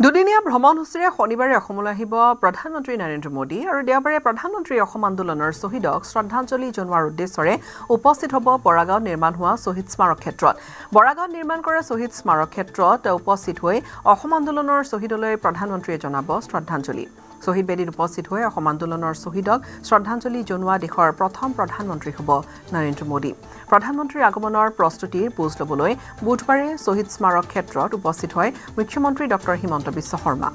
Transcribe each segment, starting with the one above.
দুদিনীয়া ভ্ৰমণসূচীৰে শনিবাৰে অসমলৈ আহিব প্ৰধানমন্ত্ৰী নৰেন্দ্ৰ মোদী আৰু দেওবাৰে প্ৰধানমন্ত্ৰী অসম আন্দোলনৰ শ্বহীদক শ্ৰদ্ধাঞ্জলি জনোৱাৰ উদ্দেশ্যৰে উপস্থিত হ'ব বৰাগাঁৱত নিৰ্মাণ হোৱা শ্বহীদ স্মাৰক ক্ষেত্ৰত। বৰাগাঁৱত নিৰ্মাণ কৰা শ্বহীদ স্মাৰক ক্ষেত্ৰত উপস্থিত হৈ অসম আন্দোলনৰ শ্বহীদলৈ প্ৰধানমন্ত্ৰীয়ে জনাব শ্ৰদ্ধাঞ্জলি। শ্বহীদ বেদীত উপস্থিত হৈ অসম আন্দোলনৰ শ্বহীদক শ্ৰদ্ধাঞ্জলি জনোৱা দেশৰ প্ৰথম প্ৰধানমন্ত্ৰী হ'ব নৰেন্দ্ৰ মোদী। প্ৰধানমন্ত্ৰীৰ আগমনৰ প্ৰস্তুতিৰ বুজ ল'বলৈ বুধবাৰে শ্বহীদ স্মাৰক ক্ষেত্ৰত উপস্থিত হয় মুখ্যমন্ত্ৰী ডঃ হিমন্ত বিশ্ব শৰ্মা।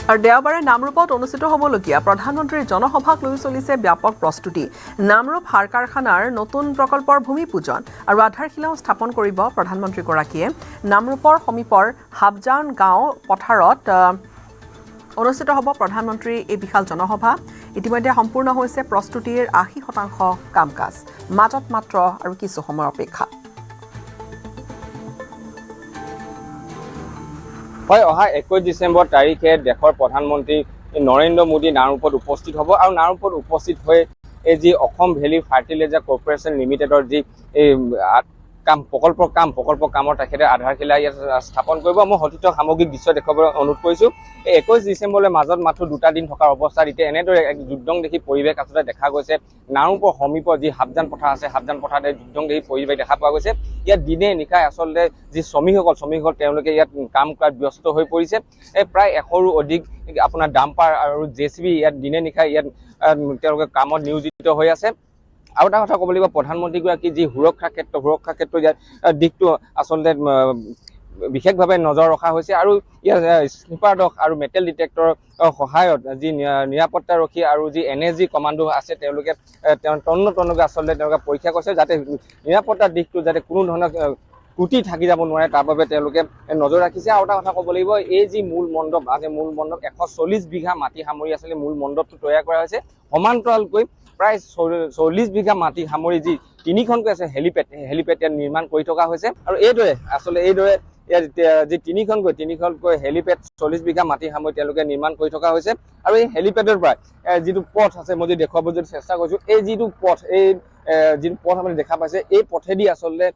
আৰু দেওবাৰে নামৰূপত অনুষ্ঠিত হ'বলগীয়া প্ৰধানমন্ত্ৰীৰ জনসভাক লৈ চলিছে ব্যাপক প্ৰস্তুতি। নামৰূপ সাৰ কাৰখানাৰ নতুন প্ৰকল্পৰ ভূমি পূজন আৰু আধাৰশিলাও স্থাপন কৰিব প্ৰধানমন্ত্ৰীগৰাকীয়ে। নামৰূপৰ সমীপৰ হাবজান গাঁও পথাৰত অনুষ্ঠিত হ'ব প্ৰধানমন্ত্ৰীৰ এই বিশাল জনসভা। ইতিমধ্যে সম্পূৰ্ণ হৈছে প্ৰস্তুতিৰ ৮০% কাম কাজ। মাজত মাত্ৰ আৰু কিছু সময় অপেক্ষা। হয়, অহা ২১ ডিচেম্বৰ তাৰিখে দেশৰ প্ৰধানমন্ত্ৰী নৰেন্দ্ৰ মোদী নামৰূপত উপস্থিত হ'ব আৰু নামৰূপত উপস্থিত হৈ এই যি অসম ভেলী ফাৰ্টিলাইজাৰ কৰ্পৰেশ্যন লিমিটেডৰ যি প্ৰকল্প কামৰ তেখেতে আধাৰশিলা ইয়াত স্থাপন কৰিব। মই সঠিক সামগ্ৰিক দৃশ্য দেখুৱাবলৈ অনুৰোধ কৰিছোঁ। এই ২১ ডিচেম্বৰলৈ মাজত মাত্ৰ 2টা দিন থকাৰ অৱস্থাত এতিয়া এনেদৰে এক যুদ্ধংদেখী পৰিৱেশ আচলতে দেখা গৈছে। নামৰূপৰ সমীপত যি হাবজান পথাৰ আছে, হাবজান পথাৰত যুদ্ধংদেখী পৰিৱেশ দেখা পোৱা গৈছে। ইয়াত দিনে নিশাই আচলতে যি শ্ৰমিকসকল তেওঁলোকে ইয়াত কাম কৰাত ব্যস্ত হৈ পৰিছে। প্ৰায় 100ৰো অধিক আপোনাৰ ডাম্পাৰ আৰু জেচিবি ইয়াত দিনে নিশাই ইয়াত তেওঁলোকে কামত নিয়োজিত হৈ আছে। আৰু এটা কথা ক'ব লাগিব, প্ৰধানমন্ত্ৰীগৰাকী যি সুৰক্ষা ক্ষেত্ৰ ইয়াত দিশটো আচলতে বিশেষভাৱে নজৰ ৰখা হৈছে আৰু ইয়াৰ স্নিপাৰ ডগ আৰু মেটেল ডিটেক্টৰৰ সহায়ত যি নিৰাপত্তাৰক্ষী আৰু যি NSG কমাণ্ডো আছে তেওঁলোকে তন্নতন্নকৈ আচলতে তেওঁলোকে পৰীক্ষা কৰিছে যাতে নিৰাপত্তাৰ দিশটো যাতে কোনো ধৰণৰ ত্ৰুটি থাকি যাব নোৱাৰে তাৰ বাবে তেওঁলোকে নজৰ ৰাখিছে। আৰু এটা কথা ক'ব লাগিব, এই যি মূল মণ্ডপ 140 বিঘা মাটি সামৰি আচলতে মূল মণ্ডপটো তৈয়াৰ কৰা হৈছে। সমান্তৰালকৈ প্ৰায় 40 বিঘা মাটি সামৰি যি 3খনকৈ আছে হেলিপেড ইয়াত নিৰ্মাণ কৰি থকা হৈছে। আৰু এইদৰে ইয়াত যি 3খনকৈ হেলিপেড 40 বিঘা মাটি সামৰি তেওঁলোকে নিৰ্মাণ কৰি থকা হৈছে। আৰু এই হেলিপেডৰ পৰা যিটো পথ আছে, মই যদি দেখুৱাবলৈ চেষ্টা কৰিছোঁ, এই যিটো পথ আপুনি দেখা পাইছে, এই পথেদি আচলতে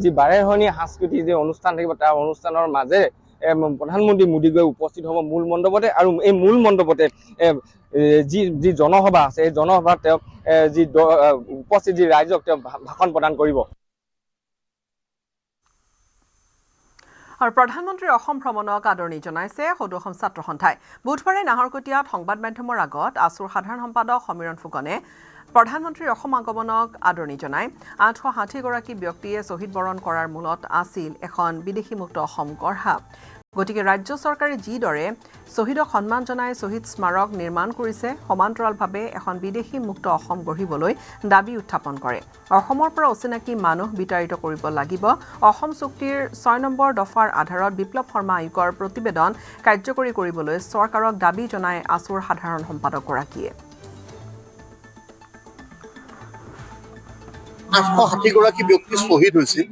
যি বাৰেৰহণীয়া সাংস্কৃতিক যি অনুষ্ঠান থাকিব তাৰ অনুষ্ঠানৰ মাজেৰে প্ৰধানমন্ত্ৰী মোদী গৈ উপস্থিত হ'ব মূল মণ্ডপতে। আৰু এই মূল মণ্ডপতে যি জনসভা আছে, এই জনসভাত তেওঁ যি উপস্থিত যি ৰাইজক তেওঁ ভাষণ প্ৰদান কৰিব। আৰু প্ৰধানমন্ত্ৰীৰ অসম ভ্ৰমণক আদৰণি জনাইছে সদৌ অসম ছাত্ৰ সন্থাই। বুধবাৰে নাহৰকটীয়াত সংবাদ মাধ্যমৰ আগত আছুৰ সাধাৰণ সম্পাদক সমীৰণ ফুকনে প্ৰধানমন্ত্ৰীৰ অসম আগমনক আদৰণি জনায়। ৮৬০গৰাকী ব্যক্তিয়ে শ্বহীদ বৰণ কৰাৰ মূলত আছিল এখন বিদেশীমুক্ত অসম গঢ়া। গতিকে ৰাজ্য চৰকাৰে যিদৰে শ্বহীদক সন্মান জনাই শ্বহীদ স্মাৰক নিৰ্মাণ কৰিছে, সমান্তৰালভাৱে এখন বিদেশীমুক্ত অসম গঢ়িবলৈ দাবী উত্থাপন কৰে। অসমৰ পৰা অচিনাকি মানুহ বিতাড়িত কৰিব লাগিব। অসম চুক্তিৰ ৬ নম্বৰ দফাৰ আধাৰত বিপ্লৱ শৰ্মা আয়োগৰ প্ৰতিবেদন কাৰ্যকৰী কৰিবলৈ চৰকাৰক দাবী জনায় আছুৰ সাধাৰণ সম্পাদকগৰাকীয়ে। ৮৬০গৰাকী ব্যক্তি শ্বহীদ হৈছিল।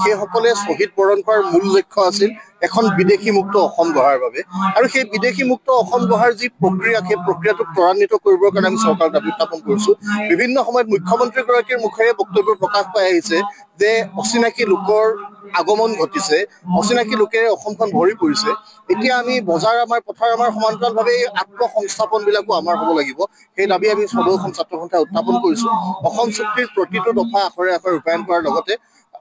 সেইসকলে শ্বহীদ বৰণ কৰাৰ মূল লক্ষ্য আছিল এখন বিদেশীমুক্ত অসম গঢ়াৰ বাবে। আৰু সেই বিদেশীমুক্ত অসম গঢ়াৰ যি প্ৰক্ৰিয়া, সেই প্ৰক্ৰিয়াটো ত্বৰান্বিত কৰিবৰ কাৰণে আমি চৰকাৰক দাবী উত্থাপন কৰিছোঁ। বিভিন্ন সময়ত মুখ্যমন্ত্ৰীগৰাকীৰ মুখেৰে বক্তব্য প্ৰকাশ পাই আহিছে যে অচিনাকি লোকৰ আগমন ঘটিছে, অচিনাকি লোকেৰে অসমখন ভৰি পৰিছে। এতিয়া আমি বজাৰ পথাৰ সমান্তৰালভাৱে আত্মসংস্থাপনবিলাকো আমাৰ হ'ব লাগিব। সেই দাবী আমি সদৌ অসম ছাত্ৰ সন্থাই উত্থাপন কৰিছোঁ। অসম চুক্তিৰ প্ৰতিটো দফা আখৰে আখৰে ৰূপায়ণ কৰাৰ লগতে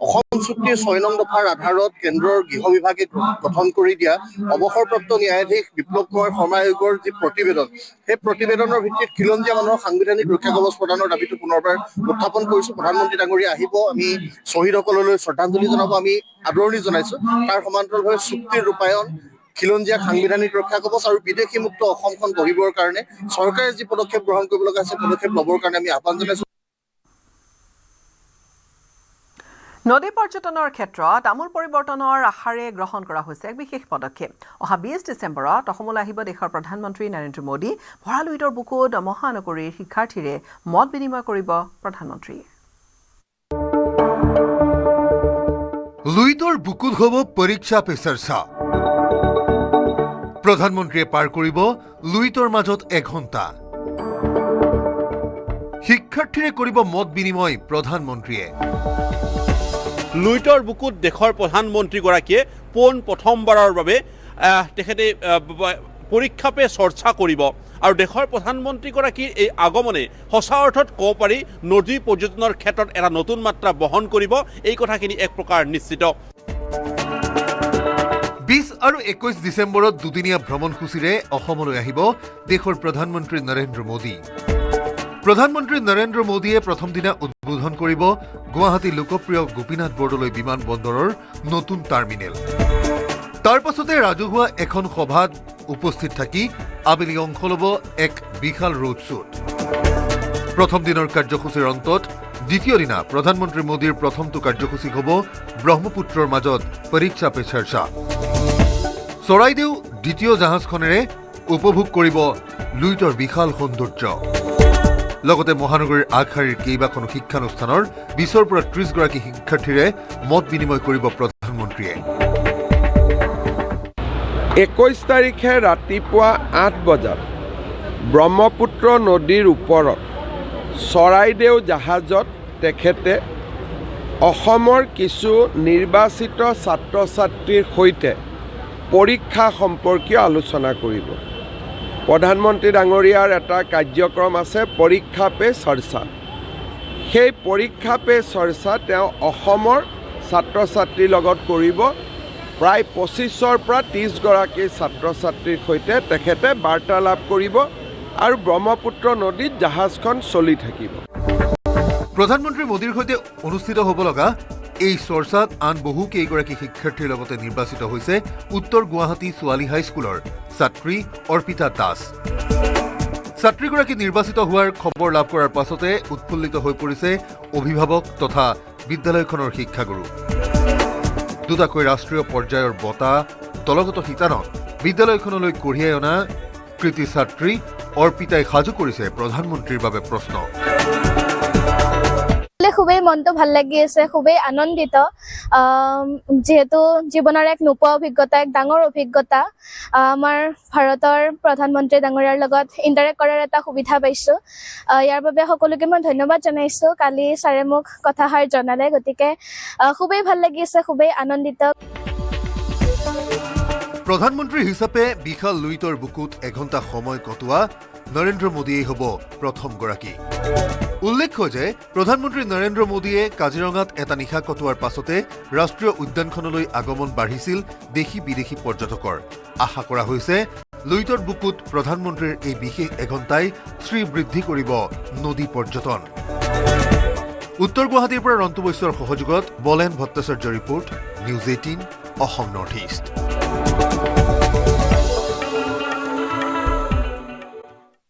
অসম চুক্তিৰ ৬ নং দফাৰ আধাৰত কেন্দ্ৰৰ গৃহ বিভাগে গঠন কৰি দিয়া অৱসৰপ্ৰাপ্ত ন্যায়াধীশ বিপ্লৱ কুমাৰ শৰ্মা আয়োগৰ যি প্ৰতিবেদন, সেই প্ৰতিবেদনৰ ভিত্তিত খিলঞ্জীয়া মানুহৰ সাংবিধানিক ৰক্ষা কৱচ প্ৰদানৰ দাবীটো পুনৰবাৰ উত্থাপন কৰিছোঁ। প্ৰধানমন্ত্ৰী ডাঙৰীয়া আহিব, আমি শ্বহীদসকললৈ শ্ৰদ্ধাঞ্জলি জনাব, আমি আদৰণি জনাইছোঁ। তাৰ সমান্তৰালভাৱে চুক্তিৰ ৰূপায়ণ, খিলঞ্জীয়াক সাংবিধানিক ৰক্ষা কৱচ আৰু বিদেশীমুক্ত অসমখন গঢ়িবৰ কাৰণে চৰকাৰে যি পদক্ষেপ গ্ৰহণ কৰিব লগা আছে, পদক্ষেপ ল'বৰ কাৰণে আমি আহ্বান জনাইছোঁ। নদী পৰ্যটনৰ ক্ষেত্ৰত আমূল পৰিৱৰ্তনৰ আশাৰে গ্ৰহণ কৰা হৈছে এক বিশেষ পদক্ষেপ। অহা ২০ ডিচেম্বৰত অসমলৈ আহিব দেশৰ প্ৰধানমন্ত্ৰী নৰেন্দ্ৰ মোদী। ভঁৰাল লুইতৰ বুকুত মহানগৰীৰ শিক্ষাৰ্থীৰে মত বিনিময় কৰিব প্ৰধানমন্ত্ৰীয়ে। লুইতৰ বুকুত হ'ব পৰীক্ষা পে চৰ্চা। প্ৰধানমন্ত্ৰীয়ে পাৰ কৰিব লুইতৰ মাজত ১ ঘণ্টা। শিক্ষাৰ্থীৰে কৰিব মত বিনিময় প্ৰধানমন্ত্ৰীয়ে। লুইতৰ বুকুত দেশৰ প্ৰধানমন্ত্ৰীগৰাকীয়ে প্ৰথমবাৰৰ বাবে তেখেতে পৰীক্ষা পে চৰ্চা কৰিব আৰু দেশৰ প্ৰধানমন্ত্ৰীগৰাকীৰ এই আগমনে সঁচা অৰ্থত ক'ব পাৰি নদী পৰ্যটনৰ ক্ষেত্ৰত এটা নতুন মাত্ৰা বহন কৰিব এই কথাখিনি এক প্ৰকাৰ নিশ্চিত 20 আৰু 21 ডিচেম্বৰত দুদিনীয়া ভ্ৰমণসূচীৰে অসমলৈ আহিব দেশৰ প্ৰধানমন্ত্ৰী নৰেন্দ্ৰ মোদী প্ৰধানমন্ত্ৰী নৰেন্দ্ৰ মোদীয়ে প্ৰথম দিনা উদ্বোধন কৰিব গুৱাহাটী লোকপ্ৰিয় গোপীনাথ বৰদলৈ বিমান বন্দৰৰ নতুন টাৰ্মিনেল তাৰ পাছতে ৰাজহুৱা এখন সভাত উপস্থিত থাকি আবেলি অংশ ল'ব এক বিশাল ৰোড শ্ব'ত প্ৰথম দিনৰ কাৰ্যসূচীৰ অন্তত দ্বিতীয় দিনা প্ৰধানমন্ত্ৰী মোদীৰ প্ৰথমটো কাৰ্যসূচী হ'ব ব্ৰহ্মপুত্ৰৰ মাজত পৰীক্ষা পে চৰ্চা চৰাইদেউ দ্বিতীয় জাহাজখনেৰে উপভোগ কৰিব লুইতৰ বিশাল সৌন্দৰ্য লগতে মহানগৰীৰ আগশাৰীৰ কেইবাখনো শিক্ষানুষ্ঠানৰ 20ৰ পৰা 30 গৰাকী শিক্ষাৰ্থীৰে মত বিনিময় কৰিব প্ৰধানমন্ত্ৰীয়ে 21 তাৰিখে ৰাতিপুৱা 8 বজাত ব্ৰহ্মপুত্ৰ নদীৰ ওপৰত চৰাইদেউ জাহাজত তেখেতে অসমৰ কিছু নিৰ্বাচিত ছাত্ৰ ছাত্ৰীৰ সৈতে পৰীক্ষা সম্পৰ্কীয় আলোচনা কৰিব প্ৰধানমন্ত্ৰী ডাঙৰীয়াৰ এটা কাৰ্যক্ৰম আছে পৰীক্ষা পে চৰ্চা সেই পৰীক্ষা পে চৰ্চা তেওঁ অসমৰ ছাত্ৰ ছাত্ৰীৰ লগত কৰিব প্ৰায় 25ৰ পৰা 30 গৰাকী ছাত্ৰ ছাত্ৰীৰ সৈতে তেখেতে বাৰ্তালাপ কৰিব আৰু ব্ৰহ্মপুত্ৰ নদীত জাহাজখন চলি থাকিব প্ৰধানমন্ত্ৰী মোদীৰ সৈতে অনুষ্ঠিত হ'ব লগা এই চৰ্চাত আন বহু কেইগৰাকী শিক্ষাৰ্থীৰ লগতে নিৰ্বাচিত হৈছে উত্তৰ গুৱাহাটী ছোৱালী হাইস্কুলৰ ছাত্ৰী অৰ্পিতা দাস ছাত্ৰীগৰাকী নিৰ্বাচিত হোৱাৰ খবৰ লাভ কৰাৰ পাছতে উৎফুল্লিত হৈ পৰিছে অভিভাৱক তথা বিদ্যালয়খনৰ শিক্ষাগুৰু দুটাকৈ ৰাষ্ট্ৰীয় পৰ্যায়ৰ বঁটা দলগত শিতানত বিদ্যালয়খনলৈ কঢ়িয়াই অনা কৃতি ছাত্ৰী অৰ্পিতাই সাজু কৰিছে প্ৰধানমন্ত্ৰীৰ বাবে প্ৰশ্ন খুবেই মনটো ভাল লাগি আছে খুবেই আনন্দিত যেহেতু জীৱনৰ এক নোপোৱা অভিজ্ঞতা এক ডাঙৰ অভিজ্ঞতা আমাৰ ভাৰতৰ প্ৰধানমন্ত্ৰী ডাঙৰীয়াৰ লগত ইণ্টাৰেক্ট কৰাৰ এটা সুবিধা পাইছোঁ ইয়াৰ বাবে সকলোকে মই ধন্যবাদ জনাইছোঁ কালি ছাৰে মোক কথাষাৰ জনালে গতিকে খুবেই ভাল লাগি আছে খুবেই আনন্দিত প্ৰধানমন্ত্ৰী হিচাপে বিশাল লুইতৰ বুকুত এঘণ্টা সময় কটোৱা নৰেন্দ্ৰ মোদীয়ে হ'ব প্ৰথমগৰাকী উল্লেখ্য যে প্ৰধানমন্ত্ৰী নৰেন্দ্ৰ মোদীয়ে কাজিৰঙাত এটা নিশা কটোৱাৰ পাছতে ৰাষ্ট্ৰীয় উদ্যানখনলৈ আগমন বাঢ়িছিল দেশী বিদেশী পৰ্যটকৰ আশা কৰা হৈছে লুইতৰ বুকুত প্ৰধানমন্ত্ৰীৰ এই বিশেষ এঘণ্টাই শ্ৰীবৃদ্ধি কৰিব নদী পৰ্যটন উত্তৰ গুৱাহাটীৰ পৰা ৰন্তু বৈশ্যৰ সহযোগত বলেন Bhattacharya report news 18 Assam north east